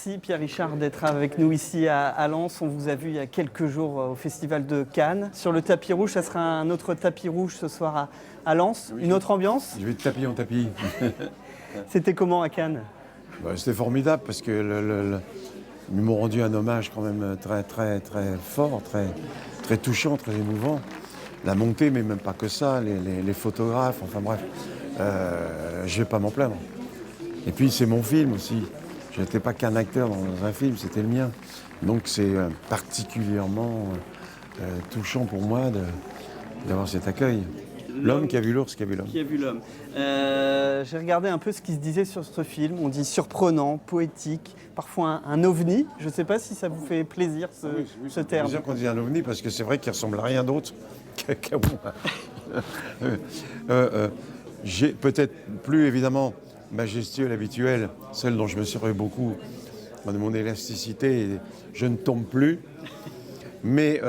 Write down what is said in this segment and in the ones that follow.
Merci Pierre-Richard d'être avec nous ici à Lens. On vous a vu il y a quelques jours au Festival de Cannes. Sur le tapis rouge, ça sera un autre tapis rouge ce soir à Lens. Oui, une autre ambiance. Je vais de tapis en tapis. C'était comment à Cannes? C'était formidable parce que ils m'ont rendu un hommage quand même très fort, très touchant, très émouvant. La montée, mais même pas que ça, les photographes, enfin bref, je vais pas m'en plaindre. Et puis c'est mon film aussi. Je n'étais pas qu'un acteur dans un film, c'était le mien. Donc c'est particulièrement touchant pour moi d'avoir cet accueil. L'homme qui a vu l'ours, qui a vu l'homme. Qui a vu l'homme. J'ai regardé un peu ce qui se disait sur ce film. On dit surprenant, poétique, parfois un ovni. Je ne sais pas si ça vous fait plaisir ce terme. C'est bien qu'on dise un ovni parce que c'est vrai qu'il ressemble à rien d'autre qu'à moi. J'ai peut-être plus évidemment majestueux l'habituel, celle dont je me servais beaucoup de mon élasticité. Je ne tombe plus, mais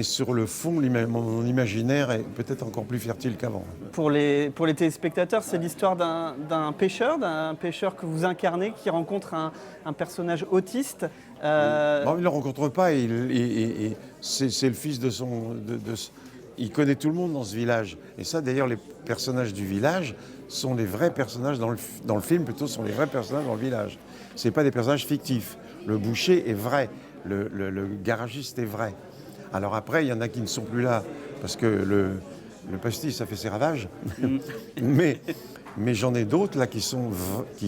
sur le fond, mon imaginaire est peut-être encore plus fertile qu'avant. Pour les téléspectateurs, c'est l'histoire d'un pêcheur que vous incarnez, qui rencontre un personnage autiste. Bon, il ne le rencontre pas, c'est le fils de il connaît tout le monde dans ce village. Et ça, d'ailleurs, les personnages du village sont les vrais personnages dans le film, plutôt, sont les vrais personnages dans le village. Ce n'est pas des personnages fictifs. Le boucher est vrai, le garagiste est vrai. Alors après, il y en a qui ne sont plus là, parce que le pastis, ça fait ses ravages. mais j'en ai d'autres là qui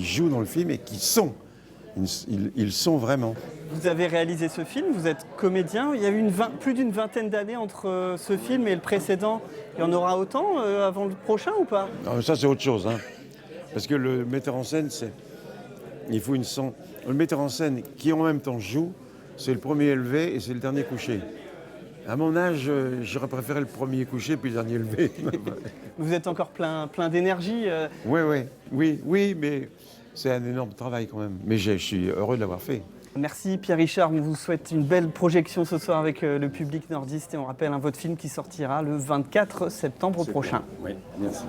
jouent dans le film et qui sont. Ils sont vraiment. Vous avez réalisé ce film, vous êtes comédien. Il y a eu plus d'une vingtaine d'années entre ce film et le précédent. Il y en aura autant avant le prochain ou pas? Non, ça, c'est autre chose. Hein. Parce que le metteur en scène, il faut une son. Le metteur en scène qui en même temps joue, c'est le premier élevé et c'est le dernier couché. À mon âge, j'aurais préféré le premier couché puis le dernier levé. Vous êtes encore plein d'énergie. Oui, mais c'est un énorme travail quand même. Mais je suis heureux de l'avoir fait. Merci Pierre-Richard, on vous souhaite une belle projection ce soir avec le public nordiste et on rappelle votre film qui sortira le 24 septembre prochain. Oui, merci.